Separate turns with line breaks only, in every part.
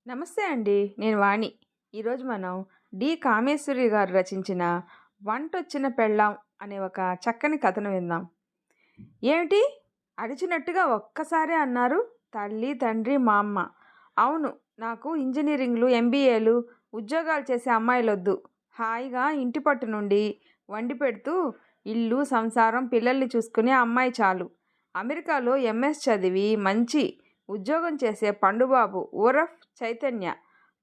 నమస్తే అండి. నేను వాణి. ఈరోజు మనం డి. కామేశ్వరి గారు రచించిన 'వంటొచ్చిన పెళ్ళాం' అనే ఒక చక్కని కథను విందాం. ఏమిటి? అడిచినట్టుగా ఒక్కసారే అన్నారు తల్లి, తండ్రి, మా అమ్మ. అవును, నాకు ఇంజినీరింగ్‌లు, ఎంబీఏలు, ఉద్యోగాలు చేసే అమ్మాయిలొద్దు. హాయిగా ఇంటి పట్టు నుండి వండి పెడుతూ ఇల్లు, సంసారం, పిల్లల్ని చూసుకునే అమ్మాయి చాలు. అమెరికాలో ఎంఎస్ చదివి మంచి ఉద్యోగం చేసే పండుబాబు ఊరఫ్ చైతన్య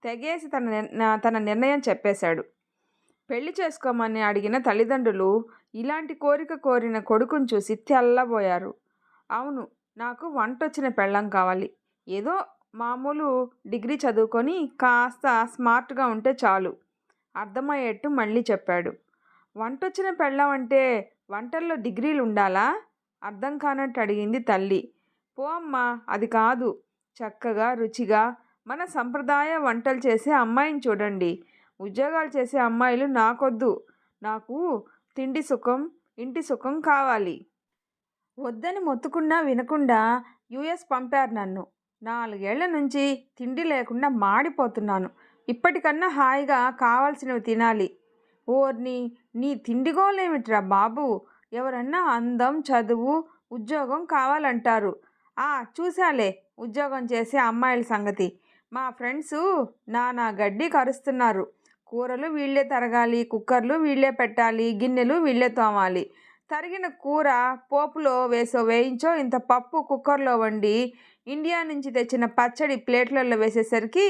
తెగేసి తన నిర్ణయం చెప్పేశాడు. పెళ్లి చేసుకోమని అడిగిన తల్లిదండ్రులు ఇలాంటి కోరిక కోరిన కొడుకుని చూసి తెల్లబోయారు. అవును, నాకు వంటొచ్చిన పెళ్ళాం కావాలి. ఏదో మామూలు డిగ్రీ చదువుకొని కాస్త స్మార్ట్గా ఉంటే చాలు. అర్థమయ్యేట్టు మళ్ళీ చెప్పాడు. వంటొచ్చిన పెళ్ళాం అంటే వంటల్లో డిగ్రీలు ఉండాలా? అర్థం కానట్టు అడిగింది తల్లి. పో అమ్మా, అది కాదు. చక్కగా రుచిగా మన సంప్రదాయ వంటలు చేసే అమ్మాయిని చూడండి. ఉద్యోగాలు చేసే అమ్మాయిలు నాకొద్దు. నాకు తిండి సుఖం, ఇంటి సుఖం కావాలి. వద్దని మొత్తుకున్నా వినకుండా యుఎస్ పంపారు నన్ను. 4 ఏళ్ల నుంచి తిండి లేకుండా మాడిపోతున్నాను. ఇప్పటికన్నా హాయిగా కావాల్సినవి తినాలి. ఓర్ని, నీ తిండిగోలేమిట్రా బాబు? ఎవరన్నా అందం, చదువు, ఉద్యోగం కావాలంటారు. చూశాలే ఉద్యోగం చేసే అమ్మాయిల సంగతి. మా ఫ్రెండ్సు నానా గడ్డి కరుస్తున్నారు. కూరలు వీళ్ళే తరగాలి, కుక్కర్లు వీళ్ళే పెట్టాలి, గిన్నెలు వీళ్ళే తోమాలి. తరిగిన కూర పోపులో వేయించో ఇంత పప్పు కుక్కర్లో వండి ఇండియా నుంచి తెచ్చిన పచ్చడి ప్లేట్లలో వేసేసరికి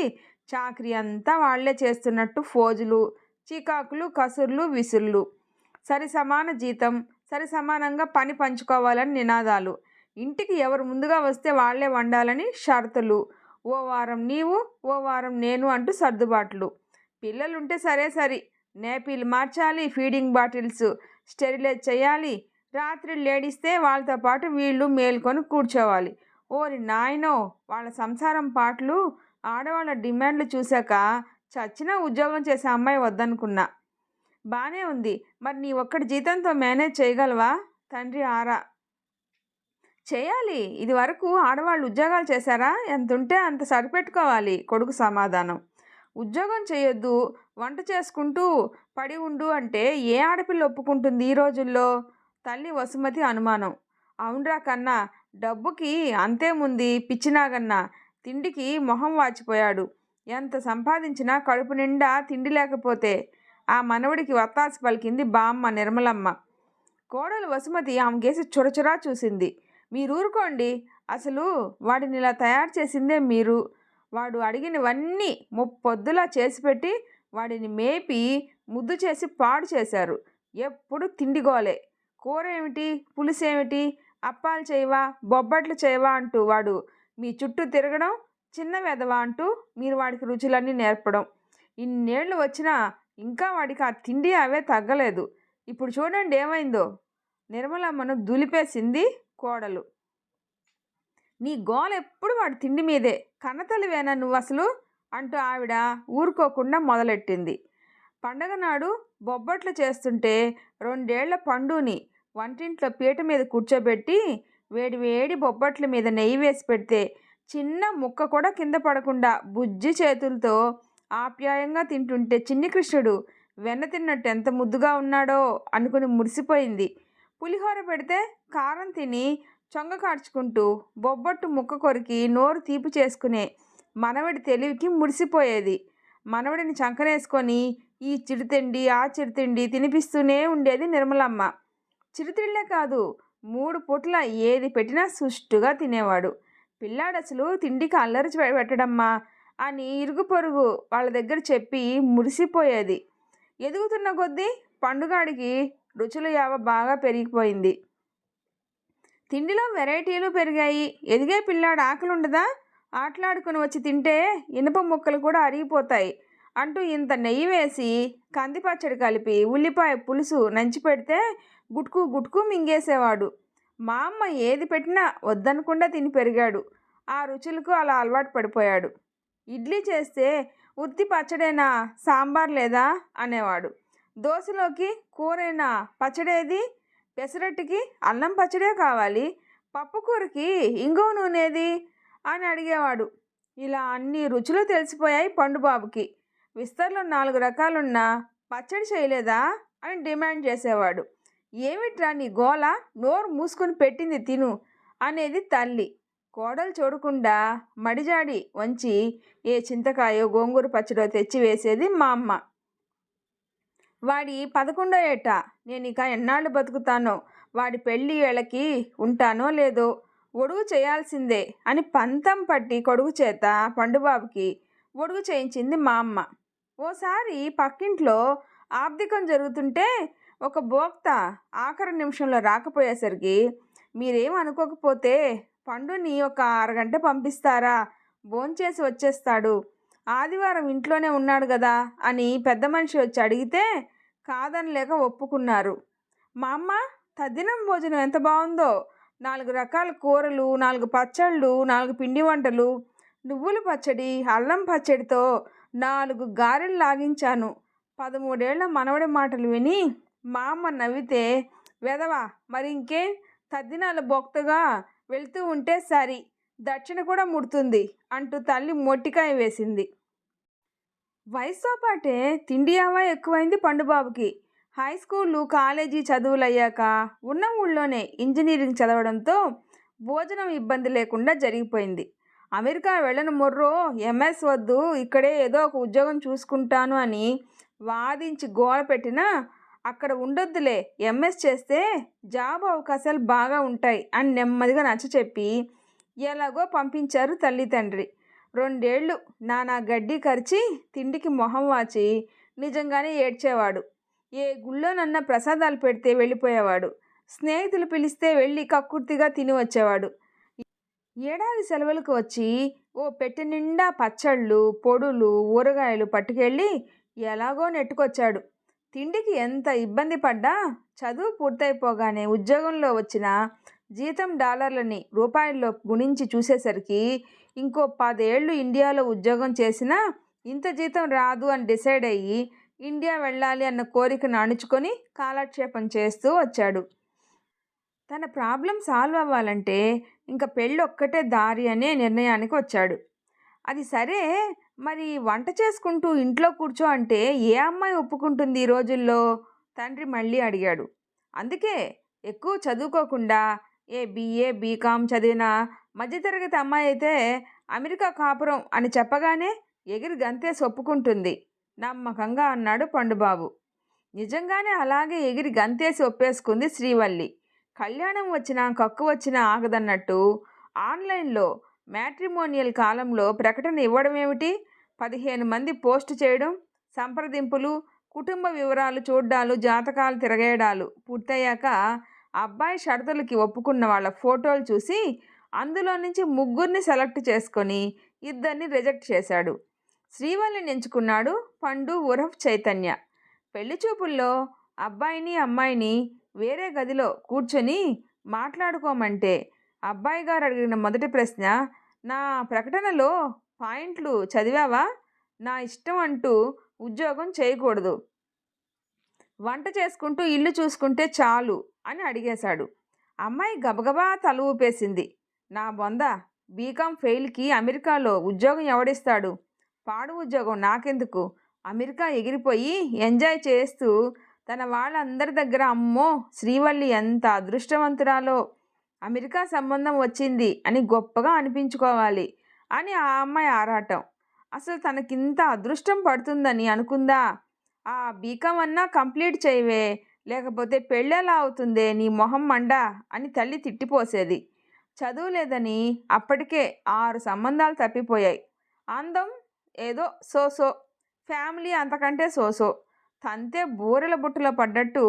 చాకరీ అంతా వాళ్లే చేస్తున్నట్టు ఫోజులు, చికాకులు, కసుర్లు, విసుర్లు. సరి సమాన జీతం, సరి సమానంగా పని పంచుకోవాలని నినాదాలు. ఇంటికి ఎవరు ముందుగా వస్తే వాళ్లే వండాలని షరతులు. ఓ వారం నీవు, ఓ వారం నేను అంటూ సర్దుబాట్లు. పిల్లలుంటే సరే, నేపీలు మార్చాలి, ఫీడింగ్ బాటిల్స్ స్టెరిలైజ్ చేయాలి. రాత్రి లేడిస్తే వాళ్ళతో పాటు వీళ్ళు మేల్కొని కూర్చోవాలి. ఓరి నాయనో, వాళ్ళ సంసారం పాటలు, ఆడవాళ్ళ డిమాండ్లు చూశాక చచ్చినా ఉద్యోగం చేసే అమ్మాయి వద్దనుకున్నా. బానే ఉంది, మరి నీ ఒక్కడి జీతంతో మేనేజ్ చేయగలవా? తండ్రి ఆరా. చేయాలి. ఇది వరకు ఆడవాళ్ళు ఉద్యోగాలు చేశారా? ఎంతుంటే అంత సరిపెట్టుకోవాలి. కొడుకు సమాధానం. ఉద్యోగం చేయొద్దు, వంట చేసుకుంటూ పడి ఉండు అంటే ఏ ఆడపిల్ల ఒప్పుకుంటుంది ఈ రోజుల్లో? తల్లి వసుమతి అనుమానం. అవునరా కన్నా, డబ్బుకి అంతేముంది పిచ్చినాగన్నా. తిండికి మొహం వాచిపోయాడు. ఎంత సంపాదించినా కడుపు నిండా తిండి లేకపోతే ఆ మనవడికి వత్తాసు పలికింది బామ్మ నిర్మలమ్మ. కోడలు వసుమతి ఆమెకేసి చురచురా చూసింది. మీరూరుకోండి, అసలు వాడిని ఇలా తయారు చేసిందే మీరు. వాడు అడిగినవన్నీ ముప్పొద్దులా చేసిపెట్టి వాడిని మేపి ముద్దు చేసి పాడు చేశారు. ఎప్పుడు తిండిగోలే. కూర ఏమిటి, పులుసేమిటి, అప్పాలు చేయవా, బొబ్బట్లు చేయవా అంటూ వాడు మీ చుట్టూ తిరగడం, చిన్న వెధవా అంటూ మీరు వాడికి రుచులన్నీ నేర్పడం. ఇన్నేళ్ళు వచ్చినా ఇంకా వాడికి ఆ తిండి అవే తగ్గలేదు. ఇప్పుడు చూడండి ఏమైందో. నిర్మలమ్మను దులిపేసింది కోడలు. నీ గోల ఎప్పుడు వాడి తిండి మీదే. కన్నతల్లివేనా నువ్వు అసలు అంటూ ఆవిడ ఊరుకోకుండా మొదలెట్టింది. పండగ నాడు బొబ్బట్లు చేస్తుంటే 2 ఏళ్ల పండుని వంటింట్లో పీట మీద కూర్చోబెట్టి వేడి వేడి బొబ్బట్ల మీద నెయ్యి వేసి పెడితే చిన్న ముక్క కూడా కింద పడకుండా బుజ్జి చేతులతో ఆప్యాయంగా తింటుంటే చిన్ని కృష్ణుడు వెన్న తిన్నట్టు ఎంత ముద్దుగా ఉన్నాడో అనుకుని మురిసిపోయింది. పులిహోర పెడితే కారం తిని చొంగ కార్చుకుంటూ బొబ్బట్టు ముక్క కొరికి నోరు తీపి చేసుకునే మనవడి తెలివికి మురిసిపోయేది. మనవడిని చంకనేసుకొని ఈ చిరుతిండి ఆ చిరుతిండి తినిపిస్తూనే ఉండేది నిర్మలమ్మ. చిరుతిళ్ళే కాదు, 3 పూట్ల ఏది పెట్టినా సుష్టుగా తినేవాడు. పిల్లాడసలు తిండికి అల్లరి పెట్టడమ్మా అని ఇరుగు పొరుగు వాళ్ళ దగ్గర చెప్పి మురిసిపోయేది. ఎదుగుతున్న కొద్దీ పండుగాడికి రుచుల యావ బాగా పెరిగిపోయింది. తిండిలో వెరైటీలు పెరిగాయి. ఎదిగే పిల్లాడు ఆకలి ఉండదా? ఆటలాడుకుని వచ్చి తింటే ఇనుప ముక్కలు కూడా అరిగిపోతాయి అంటూ ఇంత నెయ్యి వేసి కంది పచ్చడి కలిపి ఉల్లిపాయ పులుసు నంచి పెడితే గుట్కు గుట్కు మింగేసేవాడు. మా అమ్మ ఏది పెట్టినా వద్దనకుండా తిని పెరిగాడు. ఆ రుచులకు అలా అలవాటు పడిపోయాడు. ఇడ్లీ చేస్తే ఉత్తి పచ్చడేనా, సాంబార్ లేదా అనేవాడు. దోశలోకి కూరైనా, పచ్చడేది? పెసరట్టుకి అల్లం పచ్చడే కావాలి, పప్పుకూరకి ఇంగువ నూనెది అని అడిగేవాడు. ఇలా అన్ని రుచులు తెలిసిపోయాయి పండుబాబుకి. విస్తర్లో 4 రకాలున్నా పచ్చడి చేయలేదా అని డిమాండ్ చేసేవాడు. ఏమిట్రా నీ గోల, నోరు మూసుకొని పెట్టింది తిను అనేది తల్లి. కోడలు చూడకుండా మడిజాడి వంచి ఏ చింతకాయో గోంగూర పచ్చడో తెచ్చి వేసేది మా అమ్మ. వాడి 11వ ఏట నేనిక ఎన్నాళ్ళు బతుకుతానో, వాడి పెళ్ళి వేళకి ఉంటానో లేదో ఒడుగు చేయాల్సిందే అని పంతం పట్టి కొడుకు చేత పండుబాబుకి ఒడుగు చేయించింది మా అమ్మ. ఓసారి పక్కింట్లో ఆబ్దికం జరుగుతుంటే ఒక భోక్త ఆఖరి నిమిషంలో రాకపోయేసరికి, మీరేం అనుకోకపోతే పండుని ఒక అరగంట పంపిస్తారా, భోంచేసి వచ్చేస్తాడు, ఆదివారం ఇంట్లోనే ఉన్నాడు కదా అని పెద్ద మనిషి వచ్చి అడిగితే కాదనలేక ఒప్పుకున్నారు. మా అమ్మ తద్దినం భోజనం ఎంత బాగుందో, 4 రకాల కూరలు, 4 పచ్చళ్ళు, 4 పిండి వంటలు, నువ్వుల పచ్చడి, అల్లం పచ్చడితో 4 గారెలు లాగించాను. 13 ఏళ్ల మనవడి మాటలు విని మా అమ్మ నవ్వితే, వెధవా మరి ఇంకే, తద్దినాల భోక్తగా వెళ్తూ ఉంటే సరి, దక్షిణ కూడా ముడుతుంది అంటూ తల్లి మొట్టికాయ వేసింది. వయసుతో పాటే తిండి యావా ఎక్కువైంది పండుబాబుకి. హై స్కూలు, కాలేజీ చదువులయ్యాక ఉన్న ఊళ్ళోనే ఇంజనీరింగ్ చదవడంతో భోజనం ఇబ్బంది లేకుండా జరిగిపోయింది. అమెరికా వెళ్ళను మొర్రో, ఎంఎస్ వద్దు, ఇక్కడే ఏదో ఒక ఉద్యోగం చూసుకుంటాను అని వాదించి గోల పెట్టినా అక్కడ ఉండొద్దులే, ఎంఎస్ చేస్తే జాబ్ అవకాశాలు బాగా ఉంటాయి అని నెమ్మదిగా నచ్చచెప్పి ఎలాగో పంపించారు తల్లి తండ్రి. 2 ఏళ్ళు నానా గడ్డి కరిచి తిండికి మొహం వాచి నిజంగానే ఏడ్చేవాడు. ఏ గుళ్ళోనన్నా ప్రసాదాలు పెడితే వెళ్ళిపోయేవాడు. స్నేహితులు పిలిస్తే వెళ్ళి కక్కుర్తిగా తిని వచ్చేవాడు. ఏడాది సెలవులకు వచ్చి ఓ పెట్టె నిండా పచ్చళ్ళు, పొడులు, ఊరగాయలు పట్టుకెళ్ళి ఎలాగో నెట్టుకొచ్చాడు. తిండికి ఎంత ఇబ్బంది పడ్డా చదువు పూర్తయిపోగానే ఉద్యోగంలో వచ్చిన జీతం డాలర్లని రూపాయల్లో గుణించి చూసేసరికి ఇంకో 10 ఏళ్ళు ఇండియాలో ఉద్యోగం చేసినా ఇంత జీతం రాదు అని డిసైడ్ అయ్యి ఇండియా వెళ్ళాలి అన్న కోరికను అణుచుకొని కాలక్షేపం చేస్తూ వచ్చాడు. తన ప్రాబ్లం సాల్వ్ అవ్వాలంటే ఇంకా పెళ్ళి ఒక్కటే దారి అనే నిర్ణయానికి వచ్చాడు. అది సరే, మరి వంట చేసుకుంటూ ఇంట్లో కూర్చో అంటే ఏ అమ్మాయి ఒప్పుకుంటుంది ఈ రోజుల్లో? తండ్రి మళ్ళీ అడిగాడు. అందుకే ఎక్కువ చదువుకోకుండా బిఏ బీకామ్ చదివిన మధ్యతరగతి అమ్మాయి అయితే అమెరికా కాపురం అని చెప్పగానే ఎగిరి గంతేసి ఒప్పుకుంటుంది నమ్మకంగా అన్నాడు పండుబాబు. నిజంగానే అలాగే ఎగిరి గంతేసి ఒప్పేసుకుంది శ్రీవల్లి. కళ్యాణం వచ్చినా కక్కు వచ్చినా ఆగదన్నట్టు ఆన్లైన్లో మ్యాట్రిమోనియల్ కాలంలో ప్రకటన ఇవ్వడం ఏమిటి, 15 మంది పోస్ట్ చేయడం, సంప్రదింపులు, కుటుంబ వివరాలు చూడ్డాలు, జాతకాలు తిరగేయడాలు పూర్తయ్యాక అబ్బాయి షరతులకి ఒప్పుకున్న వాళ్ళ ఫోటోలు చూసి అందులో నుంచి 3 సెలెక్ట్ చేసుకొని 2 రిజెక్ట్ చేశాడు. శ్రీవల్లిని ఎంచుకున్నాడు పండు ఉరఫ్ చైతన్య. పెళ్లి చూపుల్లో అబ్బాయిని అమ్మాయిని వేరే గదిలో కూర్చొని మాట్లాడుకోమంటే అబ్బాయి గారు అడిగిన మొదటి ప్రశ్న, నా ప్రకటనలో పాయింట్లు చదివావా? నా ఇష్టం అంటూ ఉద్యోగం చేయకూడదు, వంట చేసుకుంటూ ఇల్లు చూసుకుంటే చాలు అని అడిగేశాడు. అమ్మాయి గబగబా తల ఊపేసింది. నా బొంద, బీకామ్ ఫెయిల్కి అమెరికాలో ఉద్యోగం ఎవడిస్తాడు? పాడు ఉద్యోగం నాకెందుకు? అమెరికా ఎగిరిపోయి ఎంజాయ్ చేస్తూ తన వాళ్ళందరి దగ్గర అమ్మో శ్రీవల్లి ఎంత అదృష్టవంతురాలో, అమెరికా సంబంధం వచ్చింది అని గొప్పగా అనిపించుకోవాలి అని ఆ అమ్మాయి ఆరాటం. అసలు తనకింత అదృష్టం పడుతుందని అనుకుందా? ఆ బీకామ్ అన్నా కంప్లీట్ చేయవే, లేకపోతే పెళ్ళెలా అవుతుందే నీ మొహం మండా అని తల్లి తిట్టిపోసేది. చదువు లేదని అప్పటికే 6 సంబంధాలు తప్పిపోయాయి. అందం ఏదో సోసో, ఫ్యామిలీ అంతకంటే సోసో. తంతే బూరెల బుట్టలో పడ్డట్టు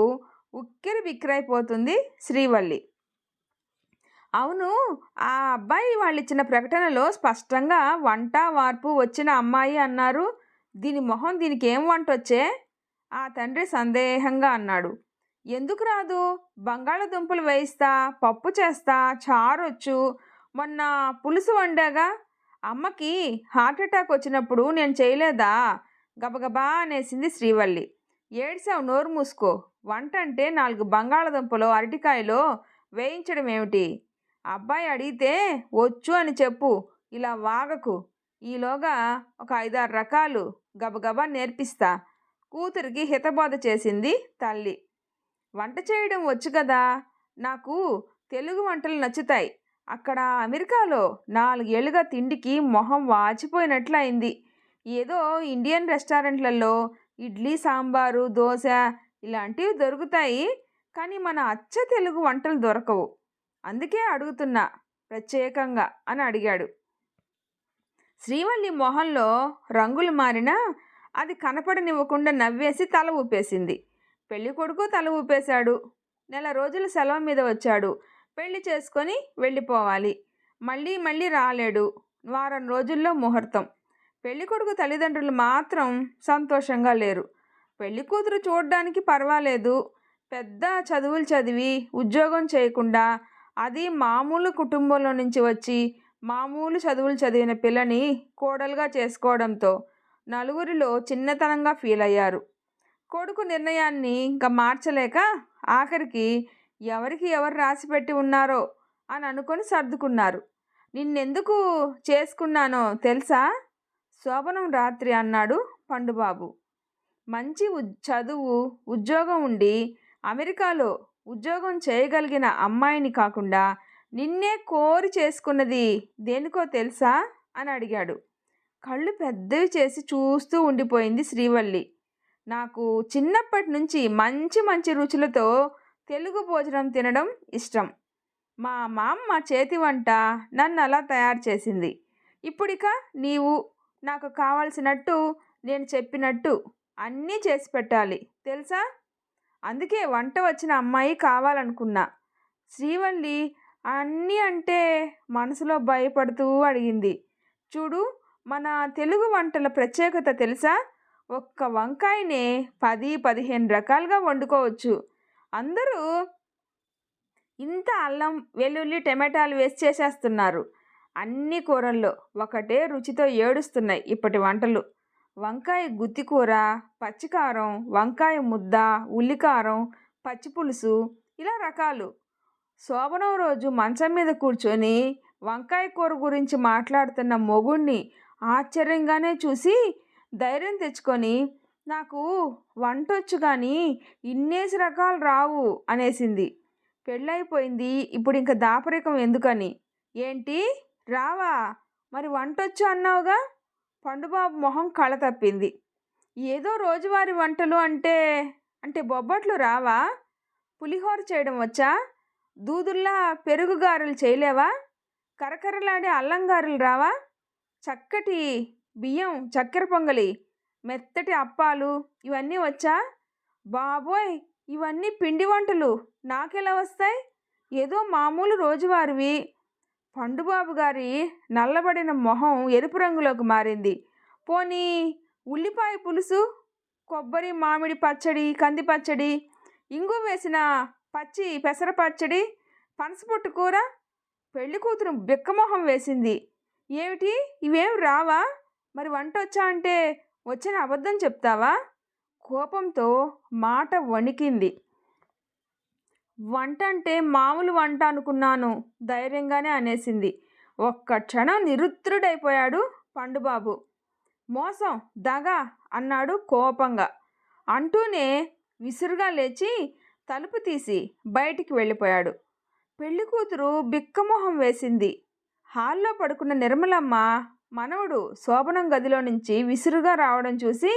ఉక్కిరి బిక్కిరైపోతుంది శ్రీవల్లి. అవును, ఆ అబ్బాయి వాళ్ళు ఇచ్చిన ప్రకటనలో స్పష్టంగా వంట వార్పు వచ్చిన అమ్మాయి అన్నారు. దీని మొహం దీనికి ఏం వంట వచ్చే? ఆ తండ్రి సందేహంగా అన్నాడు. ఎందుకు రాదు? బంగాళదుంపలు వేయిస్తా, పప్పు చేస్తా, చారొచ్చు, మొన్న పులుసు వండాగా. అమ్మకి హార్ట్ అటాక్ వచ్చినప్పుడు నేను చేయలేదా? గబగబా అనేసింది శ్రీవల్లి. ఏడ్సావు, నోరు మూసుకో. వంట అంటే 4 బంగాళదుంపలో అరటికాయలో వేయించడం ఏమిటి? అబ్బాయి అడిగితే వచ్చు అని చెప్పు, ఇలా వాగకు. ఈలోగా ఒక 5-6 రకాలు గబగబా నేర్పిస్తా కూతురికి హితబోధ చేసింది తల్లి. వంట చేయడం వచ్చు కదా, నాకు తెలుగు వంటలు నచ్చుతాయి. అక్కడ అమెరికాలో 4 ఏళ్ళుగా తిండికి మొహం వాచిపోయినట్లయింది. ఏదో ఇండియన్ రెస్టారెంట్లలో ఇడ్లీ సాంబారు దోశ ఇలాంటివి దొరుకుతాయి, కానీ మన అచ్చ తెలుగు వంటలు దొరకవు. అందుకే అడుగుతున్నా ప్రత్యేకంగా అని అడిగాడు. శ్రీవల్లి మొహంలో రంగులు మారినా అది కనపడనివ్వకుండా నవ్వేసి తల ఊపేసింది. పెళ్లి కొడుకు తల ఊపేశాడు. నెల రోజులు సెలవు మీద వచ్చాడు. పెళ్లి చేసుకొని వెళ్ళిపోవాలి. మళ్ళీ మళ్ళీ రాలేడు. వారం రోజుల్లో ముహూర్తం. పెళ్లి కొడుకు తల్లిదండ్రులు మాత్రం సంతోషంగా లేరు. పెళ్లి కూతురు చూడడానికి పర్వాలేదు. పెద్ద చదువులు చదివి ఉద్యోగం చేయకుండా, అది మామూలు కుటుంబంలో నుంచి వచ్చి మామూలు చదువులు చదివిన పిల్లని కోడలుగా చేసుకోవడంతో నలుగురిలో చిన్నతనంగా ఫీల్ అయ్యారు. కొడుకు నిర్ణయాన్ని ఇంకా మార్చలేక ఆఖరికి ఎవరికి ఎవరు రాసిపెట్టి ఉన్నారో అని అనుకొని సర్దుకున్నారు. నిన్నెందుకు చేసుకున్నానో తెలుసా? శోభనం రాత్రి అన్నాడు పండుబాబు. మంచి చదువు ఉద్యోగం ఉండి అమెరికాలో ఉద్యోగం చేయగలిగిన అమ్మాయిని కాకుండా నిన్నే కోరి చేసుకున్నది దేనికో తెలుసా అని అడిగాడు. కళ్ళు పెద్దవి చేసి చూస్తూ ఉండిపోయింది శ్రీవల్లి. నాకు చిన్నప్పటి నుంచి మంచి మంచి రుచులతో తెలుగు భోజనం తినడం ఇష్టం. మా మామ చేతి వంట నన్ను అలా తయారు చేసింది. ఇప్పుడిక నీవు నాకు కావాల్సినట్టు నేను చెప్పినట్టు అన్నీ చేసి పెట్టాలి తెలుసా? అందుకే వంట వచ్చిన అమ్మాయి కావాలనుకున్నా. శ్రీవల్లి అన్నీ అంటే మనసులో భయపడుతూ అడిగింది. చూడు, మన తెలుగు వంటల ప్రత్యేకత తెలుసా? ఒక్క వంకాయనే 10-15 రకాలుగా వండుకోవచ్చు. అందరూ ఇంత అల్లం వెల్లుల్లి టమాటాలు వేసి చేసేస్తున్నారు. అన్ని కూరల్లో ఒకటే రుచితో ఏడుస్తున్నాయి ఇప్పటి వంటలు. వంకాయ గుత్తికూర, పచ్చికారం, వంకాయ ముద్ద, ఉల్లికారం, పచ్చిపులుసు ఇలా రకాలు. శోభనం రోజు మంచం మీద కూర్చొని వంకాయ కూర గురించి మాట్లాడుతున్న మొగుణ్ణి ఆశ్చర్యంగానే చూసి ధైర్యం తెచ్చుకొని నాకు వంటొచ్చు కానీ ఇన్నేసి రకాలు రావు అనేసింది. పెళ్ళైపోయింది, ఇప్పుడు ఇంక దాపరికం ఎందుకని. ఏంటి రావా? మరి వంటొచ్చు అన్నావుగా? పండుబాబు మొహం కళ తప్పింది. ఏదో రోజువారీ వంటలు అంటే అంటే బొబ్బట్లు రావా? పులిహోర చేయడం వచ్చా? దూదుల్లా పెరుగు గారెలు చేయలేవా? కరకరలాడే అల్లం గారెలు రావా? చక్కటి బియ్యం చక్కెర పొంగలి, మెత్తటి అప్పాలు ఇవన్నీ వచ్చా? బాబోయ్, ఇవన్నీ పిండి వంటలు నాకెలా వస్తాయి? ఏదో మామూలు రోజువారివి. పండుబాబు గారి నల్లబడిన మొహం ఎరుపు రంగులోకి మారింది. పోనీ ఉల్లిపాయ పులుసు, కొబ్బరి మామిడి పచ్చడి, కంది పచ్చడి, ఇంగు వేసిన పచ్చి పెసర పచ్చడి, పనసపొట్టు కూర. పెళ్లి కూతురు బిక్కమొహం వేసింది. ఏమిటి ఇవేం రావా? మరి వంట వచ్చా అంటే వచ్చిన అబద్ధం చెప్తావా? కోపంతో మాట వణికింది. వంట అంటే మామూలు వంట అనుకున్నాను ధైర్యంగానే అనేసింది. ఒక్క క్షణం నిరుత్రుడైపోయాడు పండుబాబు. మోసం, దగ అన్నాడు కోపంగా. అంటూనే విసురుగా లేచి తలుపు తీసి బయటికి వెళ్ళిపోయాడు. పెళ్లి కూతురు బిక్కమొహం వేసింది. హాల్లో పడుకున్న నిర్మలమ్మ మనవడు శోభనం గదిలో నుంచి విసురుగా రావడం చూసి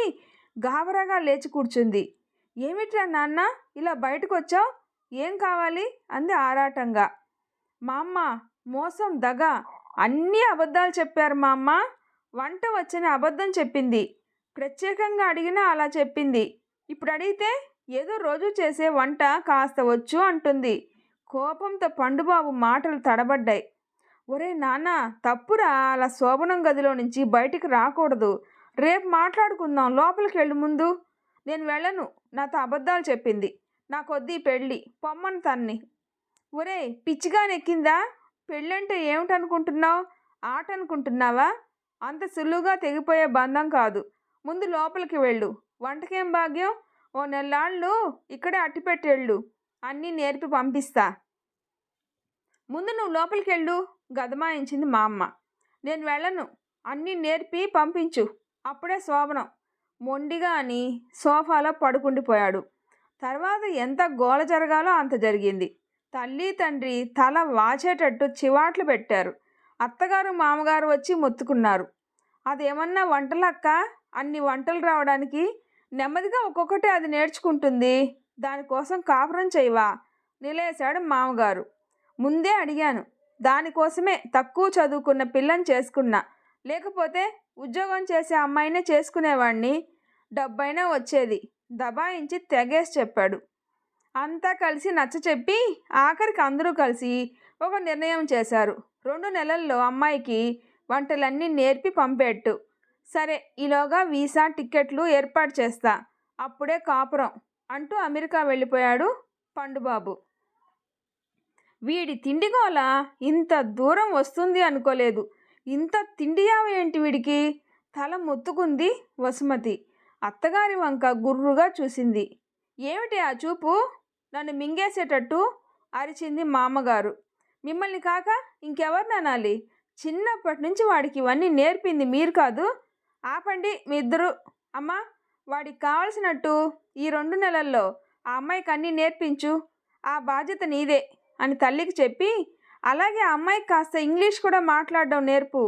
గాబరాగా లేచి కూర్చుంది. ఏమిట్రా నాన్న ఇలా బయటకు వచ్చావు? ఏం కావాలి అంది ఆరాటంగా. మా అమ్మ మోసం, దగ అన్నీ అబద్ధాలు చెప్పారు మా అమ్మ. వంట వచ్చని అబద్ధం చెప్పింది. ప్రత్యేకంగా అడిగినా అలా చెప్పింది. ఇప్పుడు అడిగితే ఏదో రోజు చేసే వంట కాస్త వచ్చు అంటుంది. కోపంతో పండుబాబు మాటలు తడబడ్డాయి. ఒరే నాన్న, తప్పురా, అలా శోభనం గదిలో నుంచి బయటికి రాకూడదు. రేపు మాట్లాడుకుందాం, లోపలికి వెళ్ళు ముందు. నేను వెళ్ళను, నాతో అబద్ధాలు చెప్పింది. నాకొద్దీ పెళ్ళి, పొమ్మను తన్ని. ఒరే పిచ్చిగా నెక్కిందా? పెళ్ళంటే ఏమిటనుకుంటున్నావు? ఆట అనుకుంటున్నావా? అంత సులువుగా తెగిపోయే బంధం కాదు. ముందు లోపలికి వెళ్ళు. వంటకేం భాగ్యం? ఓ నెల్లాళ్ళు ఇక్కడే అట్టిపెట్టేళ్ళు, అన్నీ నేర్పి పంపిస్తా. ముందు నువ్వు లోపలికి వెళ్ళు గదమాయించింది మా అమ్మ. నేను వెళ్ళను, అన్నీ నేర్పి పంపించు, అప్పుడే శోభనం మొండిగా అని సోఫాలో పడుకుండిపోయాడు. తర్వాత ఎంత గోల జరగాలో అంత జరిగింది. తల్లి తండ్రి తల వాచేటట్టు చివాట్లు పెట్టారు. అత్తగారు మామగారు వచ్చి మొత్తుకున్నారు. అదేమన్నా వంటలక్క, అన్ని వంటలు రావడానికి? నెమ్మదిగా ఒక్కొక్కటి అది నేర్చుకుంటుంది, దానికోసం కాపురం చేయవా? నిలేశాడు మామగారు. ముందే అడిగాను, దానికోసమే తక్కువ చదువుకున్న పిల్లని చేసుకున్నా, లేకపోతే ఉద్యోగం చేసే అమ్మాయినే చేసుకునేవాడిని, డబ్బైనా వచ్చేది, దబాయించి తెగేసి చెప్పాడు. అంతా కలిసి నచ్చచెప్పి ఆఖరికి అందరూ కలిసి ఒక నిర్ణయం చేశారు. 2 నెలల్లో అమ్మాయికి వంటలన్నీ నేర్పి పంపేట్టు. సరే, ఈలోగా వీసా టిక్కెట్లు ఏర్పాటు చేస్తా, అప్పుడే కాపురం అంటూ అమెరికా వెళ్ళిపోయాడు పండుబాబు. వీడి తిండిగోల ఇంత దూరం వస్తుంది అనుకోలేదు. ఇంత తిండియావ ఏంటి వీడికి? తల మొత్తుకుంది వసుమతి. అత్తగారి వంక గుర్రుగా చూసింది. ఏమిటి ఆ చూపు? నన్ను మింగేసేటట్టు అరిచింది మామగారు. మిమ్మల్ని కాక ఇంకెవరిని అనాలి? చిన్నప్పటి నుంచి వాడికి ఇవన్నీ నేర్పింది మీరు కాదు? ఆపండి మీ ఇద్దరు. అమ్మా, వాడికి కావాల్సినట్టు ఈ 2 నెలల్లో ఆ అమ్మాయికి అన్నీ నేర్పించు, ఆ బాధ్యత నీదే అని తల్లికి చెప్పి, అలాగే ఆ అమ్మాయికి కాస్త ఇంగ్లీష్ కూడా మాట్లాడడం నేర్పు.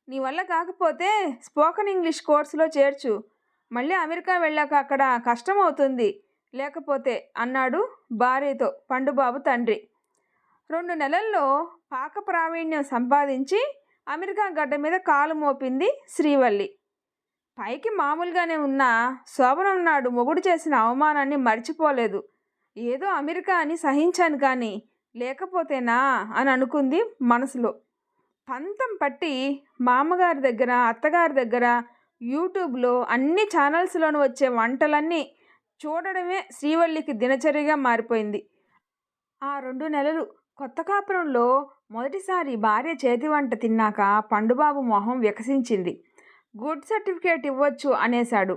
నీ వల్ల కాకపోతే స్పోకెన్ ఇంగ్లీష్ కోర్సులో చేర్చు. మళ్ళీ అమెరికా వెళ్ళాక అక్కడ కష్టం అవుతుంది లేకపోతే అన్నాడు భార్యతో పండుబాబు తండ్రి. 2 నెలల్లో పాక ప్రావీణ్యం సంపాదించి అమెరికా గడ్డ మీద కాలు మోపింది శ్రీవల్లి. పైకి మామూలుగానే ఉన్న శోభనం నాడు మొగుడు చేసిన అవమానాన్ని మర్చిపోలేదు. ఏదో అమెరికా అని సహించాను కానీ లేకపోతేనా అని అనుకుంది మనసులో. పంతం పట్టి మామగారి దగ్గర అత్తగారి దగ్గర యూట్యూబ్లో అన్ని ఛానల్స్లోనూ వచ్చే వంటలన్నీ చూడడమే శ్రీవల్లికి దినచర్యగా మారిపోయింది. ఆ 2 నెలలు కొత్త కాపురంలో మొదటిసారి భార్య చేతి వంట తిన్నాక పండుబాబు మొహం వికసించింది. గుడ్ సర్టిఫికేట్ ఇవ్వచ్చు అనేశాడు.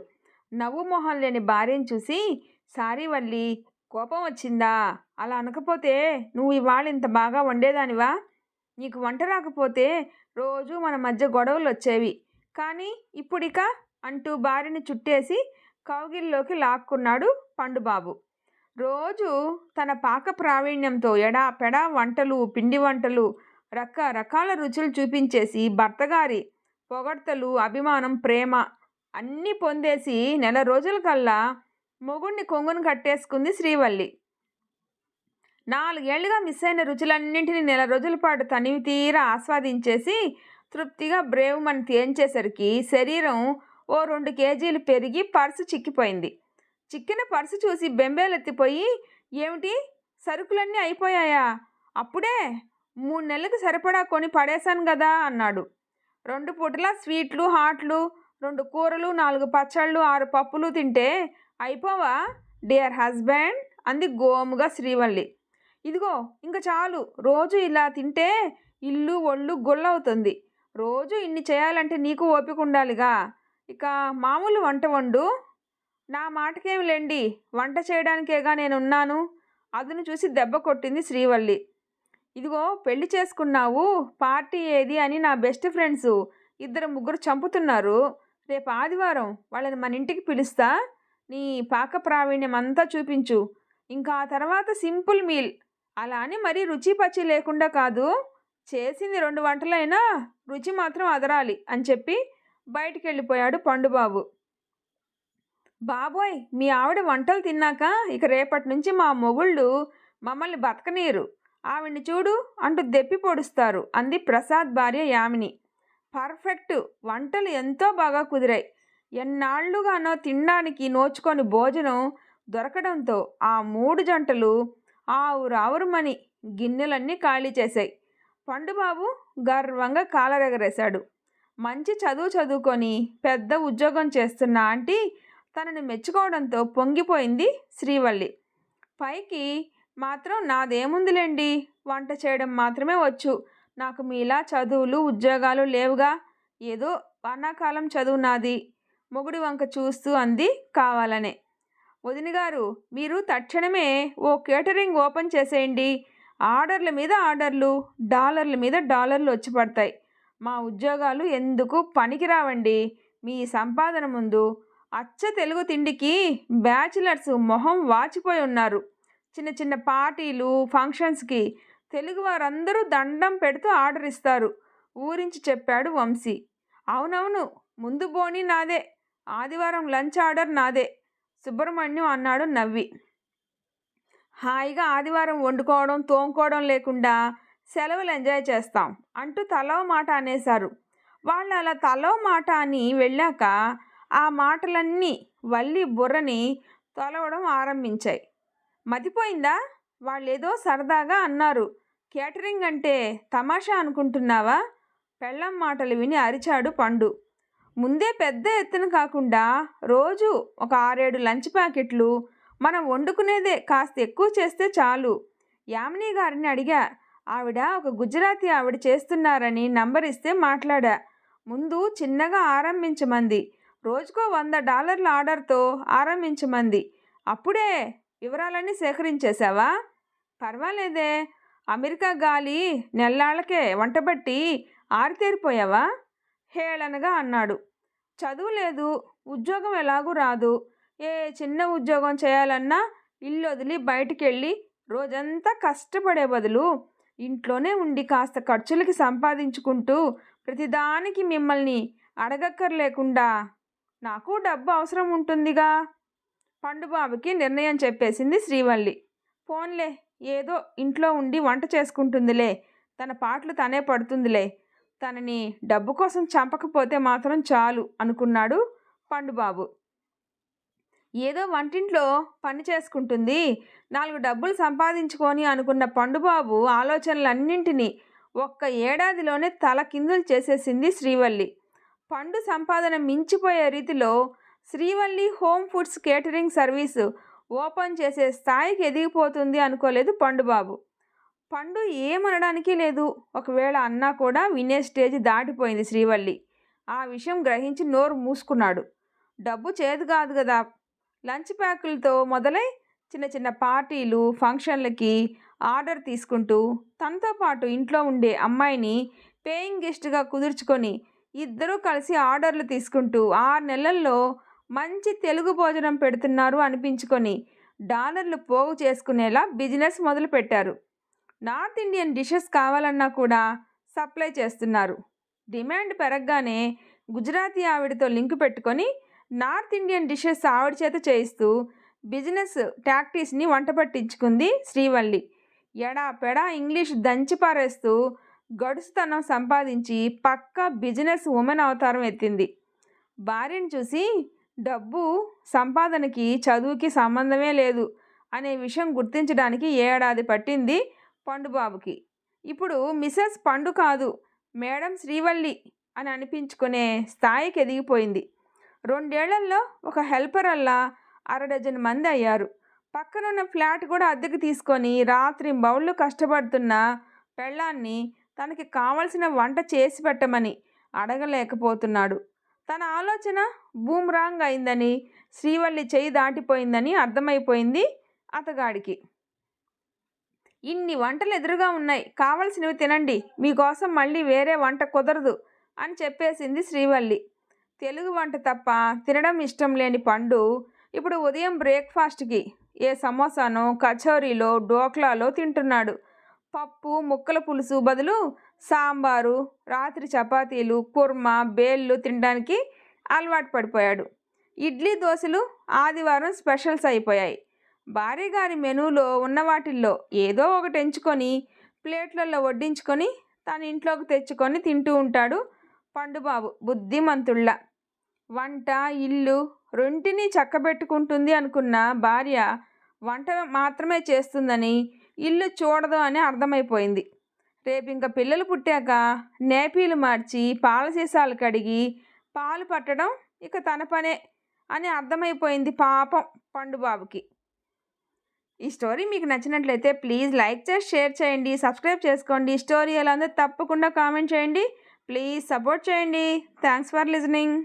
నవ్వు మొహం లేని భార్యను చూసి, సారీ వల్లి, కోపం వచ్చిందా? అలా అనకపోతే నువ్వు ఇవాళ ఇంత బాగా వండేదానివా? నీకు వంట రాకపోతే రోజు మన మధ్య గొడవలు వచ్చేవి, కానీ ఇప్పుడిక అంటూ భార్యని చుట్టేసి కౌగిల్లోకి లాక్కున్నాడు పండుబాబు. రోజు తన పాక ప్రావీణ్యంతో ఎడాపెడా వంటలు, పిండి వంటలు, రకరకాల రుచులు చూపించేసి భర్తగారి పొగడ్తలు, అభిమానం, ప్రేమ అన్నీ పొందేసి నెల రోజుల కల్లా మొగుణ్ణి కొంగును కట్టేసుకుంది శ్రీవల్లి. 4 ఏళ్లుగా మిస్ అయిన రుచులన్నింటినీ నెల రోజుల పాటు తనివి తీరా ఆస్వాదించేసి తృప్తిగా బ్రేవుమని తేంచేసరికి శరీరం ఓ 2 కేజీలు పెరిగి పర్సు చిక్కిపోయింది. చిక్కిన పర్సు చూసి బెంబేలెత్తిపోయి, ఏమిటి సరుకులన్నీ అయిపోయాయా? అప్పుడే 3 నెలలకు సరిపడా కొని పడేశాను కదా అన్నాడు. 2 పూటలా స్వీట్లు, హాట్లు, 2 కూరలు, 4 పచ్చళ్ళు, 6 పప్పులు తింటే అయిపోవా డియర్ హస్బెండ్ అంది గోముగా శ్రీవల్లి. ఇదిగో ఇంక చాలు, రోజు ఇలా తింటే ఇల్లు ఒళ్ళు గొల్లవుతుంది. రోజు ఇన్ని చేయాలంటే నీకు ఓపిక ఉండాలిగా. ఇక మామూలు వంట వండు. నా మాటకేమి లేండి, వంట చేయడానికేగా నేనున్నాను. అదును చూసి దెబ్బ కొట్టింది శ్రీవల్లి. ఇదిగో పెళ్లి చేసుకున్నావు, పార్టీ ఏది అని నా బెస్ట్ ఫ్రెండ్స్ 2-3 చంపుతున్నారు. రేపు ఆదివారం వాళ్ళని మన ఇంటికి పిలుస్తా, నీ పాక ప్రావీణ్యం అంతా చూపించు. ఇంకా ఆ తర్వాత సింపుల్ మీల్, అలా అని మరీ రుచి పచ్చి లేకుండా కాదు, చేసింది 2 వంటలైనా రుచి మాత్రం అదరాలి అని చెప్పి బయటికి వెళ్ళిపోయాడు పండుబాబు. బాబోయ్, మీ ఆవిడ వంటలు తిన్నాక ఇక రేపటి నుంచి మా మొగుళ్ళు మమ్మల్ని బతకనీరు, ఆవిడ్ని చూడు అంటూ దెప్పి పొడుస్తారు అంది ప్రసాద్ భార్య యామిని. పర్ఫెక్ట్, వంటలు ఎంతో బాగా కుదిరాయి. ఎన్నాళ్లుగానో తినడానికి నోచుకొని భోజనం దొరకడంతో ఆ 3 జంటలు ఆవురావురుమని గిన్నెలన్నీ ఖాళీ చేశాయి. పండుబాబు గర్వంగా కాలరెగరేశాడు. మంచి చదువు చదువుకొని పెద్ద ఉద్యోగం చేస్తున్న ఆంటీ తనను మెచ్చుకోవడంతో పొంగిపోయింది శ్రీవల్లి. పైకి మాత్రం నాదేముందిలేండి, వంట చేయడం మాత్రమే వచ్చు, నాకు మీలా చదువులు ఉద్యోగాలు లేవుగా, ఏదో వానాకాలం చదువు నాది మొగుడి వంక చూస్తూ అంది కావాలనే. వదినగారు, మీరు తక్షణమే ఓ కేటరింగ్ ఓపెన్ చేసేయండి. ఆర్డర్ల మీద ఆర్డర్లు, డాలర్ల మీద డాలర్లు వచ్చి పడతాయి. మా ఉద్యోగాలు ఎందుకు పనికిరావండి. మీ సంపాదన ముందు అచ్చ తెలుగు తిండికి బ్యాచిలర్స్ మొహం వాచిపోయి ఉన్నారు. చిన్న చిన్న పార్టీలు ఫంక్షన్స్కి తెలుగు వారందరూ దండం పెడుతూ ఆర్డర్ ఇస్తారు ఊరించి చెప్పాడు వంశీ. అవునవును, ముందు బోని నాదే, ఆదివారం లంచ్ ఆర్డర్ నాదే, సుబ్రహ్మణ్యం అన్నాడు నవ్వి. హాయిగా ఆదివారం వండుకోవడం తోముకోవడం లేకుండా సెలవులు ఎంజాయ్ చేస్తాం అంటూ తలో మాట అనేశారు. వాళ్ళు అలా తలో మాట అని వెళ్ళాక ఆ మాటలన్నీ వల్లి బుర్రని తొలవడం ఆరంభించాయి. మతిపోయిందా? వాళ్ళేదో సరదాగా అన్నారు. కేటరింగ్ అంటే తమాషా అనుకుంటున్నావా? పెళ్ళం మాటలు విని అరిచాడు పండు. ముందే పెద్ద ఎత్తున కాకుండా రోజు ఒక 6-7 లంచ్ ప్యాకెట్లు మనం వండుకునేదే కాస్త ఎక్కువ చేస్తే చాలు. యామిని గారిని అడిగా. ఆవిడ ఒక గుజరాతీ ఆవిడ చేస్తున్నారని నంబర్ ఇస్తే మాట్లాడా. ముందు చిన్నగా ఆరంభించమంది. రోజుకో $100 ఆర్డర్తో ఆరంభించమంది. అప్పుడే వివరాలన్నీ సేకరించేశావా? పర్వాలేదే, అమెరికా గాలి నెల్లాళ్ళకే వంటబట్టి ఆరితేరిపోయావా? హేళనగా అన్నాడు. చదువు లేదు, ఉద్యోగం ఎలాగూ రాదు. ఏ చిన్న ఉద్యోగం చేయాలన్నా ఇల్లు వదిలి బయటికెళ్ళి రోజంతా కష్టపడే బదులు ఇంట్లోనే ఉండి కాస్త ఖర్చులకి సంపాదించుకుంటూ ప్రతిదానికి మిమ్మల్ని అడగక్కర్లేకుండా నాకు డబ్బు అవసరం ఉంటుందిగా. పండుబాబుకి నిర్ణయం చెప్పేసింది శ్రీవల్లి. పోన్లే, ఏదో ఇంట్లో ఉండి వంట చేసుకుంటుందిలే, తన పాటలు తనే పడుతుందిలే, తనని డబ్బు కోసం చంపకపోతే మాత్రం చాలు అనుకున్నాడు పండుబాబు. ఏదో వంటింట్లో పని చేసుకుంటుంది, 4 డబ్బులు సంపాదించుకొని అనుకున్న పండుబాబు ఆలోచనలన్నింటినీ ఒక్క ఏడాదిలోనే తలకిందులు చేసేసింది శ్రీవల్లి. పండు సంపాదన మించిపోయే రీతిలో Srivalli home foods catering service open చేసే స్థాయికి ఎదిగిపోతుంది అనుకోలేదు పండుబాబు. పండు ఏమనడానికి లేదు. ఒకవేళ అన్నా కూడా వినే స్టేజ్ దాటిపోయింది శ్రీవల్లి. ఆ విషయం గ్రహించి నోరు మూసుకున్నాడు. డబ్బు చేదు కాదు కదా. లంచ్ ప్యాకులతో మొదలై చిన్న చిన్న పార్టీలు ఫంక్షన్లకి ఆర్డర్ తీసుకుంటూ తనతో పాటు ఇంట్లో ఉండే అమ్మాయిని పేయింగ్ గెస్ట్గా కుదుర్చుకొని ఇద్దరూ కలిసి ఆర్డర్లు తీసుకుంటూ 6 నెలల్లో మంచి తెలుగు భోజనం పెడుతున్నారు అనిపించుకొని డాలర్లు పోగు చేసుకునేలా బిజినెస్ మొదలుపెట్టారు. నార్త్ ఇండియన్ డిషెస్ కావాలన్నా కూడా సప్లై చేస్తున్నారు. డిమాండ్ పెరగగానే గుజరాతీ ఆవిడతో లింకు పెట్టుకొని నార్త్ ఇండియన్ డిషెస్ ఆవిడ చేత చేయిస్తూ బిజినెస్ టాక్టీస్ని వంట పట్టించుకుంది శ్రీవల్లి. ఎడాపెడా ఇంగ్లీష్ దంచి పారేస్తూ గడుసుతనం సంపాదించి పక్కా బిజినెస్ ఉమెన్ అవతారం ఎత్తింది. భార్యను చూసి డబ్బు సంపాదనకి చదువుకి సంబంధమే లేదు అనే విషయం గుర్తించడానికి ఏడాది పట్టింది పండుబాబుకి. ఇప్పుడు మిసెస్ పండు కాదు, మేడం శ్రీవల్లి అని అనిపించుకునే స్థాయికి ఎదిగిపోయింది. 2 ఏళ్లలో ఒక హెల్పర్ అల్లా 6 డజన్ మంది అయ్యారు. పక్కనున్న ఫ్లాట్ కూడా అద్దెకు తీసుకొని రాత్రింబవళ్ళు కష్టపడుతున్న పెళ్ళాన్ని తనకి కావలసిన వంట చేసి పెట్టమని అడగలేకపోతున్నాడు. తన ఆలోచన బూమ్రాంగ్ అయిందని, శ్రీవల్లి చేయి దాటిపోయిందని అర్థమైపోయింది అతగాడికి. ఇన్ని వంటలు ఎదురుగా ఉన్నాయి, కావలసినవి తినండి, మీకోసం మళ్ళీ వేరే వంట కుదరదు అని చెప్పేసింది శ్రీవల్లి. తెలుగు వంట తప్ప తినడం ఇష్టం లేని పండు ఇప్పుడు ఉదయం బ్రేక్ఫాస్ట్కి ఏ సమోసానో కచోరీలో డోక్లాలో తింటున్నాడు. పప్పు ముక్కల పులుసు బదులు సాంబారు, రాత్రి చపాతీలు కుర్మా బేళ్ళు తినడానికి అలవాటు పడిపోయాడు. ఇడ్లీ దోశలు ఆదివారం స్పెషల్స్ అయిపోయాయి. భార్యగారి మెనూలో ఉన్న వాటిల్లో ఏదో ఒకటి ఎంచుకొని ప్లేట్లలో వడ్డించుకొని తన ఇంట్లోకి తెచ్చుకొని తింటూ ఉంటాడు పండుబాబు బుద్ధిమంతుళ్ళ. వంట ఇల్లు రెంటిని చక్కబెట్టుకుంటుంది అనుకున్న భార్య వంట మాత్రమే చేస్తుందని, ఇల్లు చూడదు అని అర్థమైపోయింది. రేపు ఇంకా పిల్లలు పుట్టాక నేపీలు మార్చి పాల సీసాలు కడిగి పాలు పట్టడం ఇక తన పనే అని అర్థమైపోయింది పాపం పండుబాబుకి. ఈ స్టోరీ మీకు నచ్చినట్లయితే ప్లీజ్ లైక్ చేసి షేర్ చేయండి, సబ్స్క్రైబ్ చేసుకోండి. స్టోరీ ఎలా ఉందో తప్పకుండా కామెంట్ చేయండి. ప్లీజ్ సపోర్ట్ చేయండి. Thanks for listening.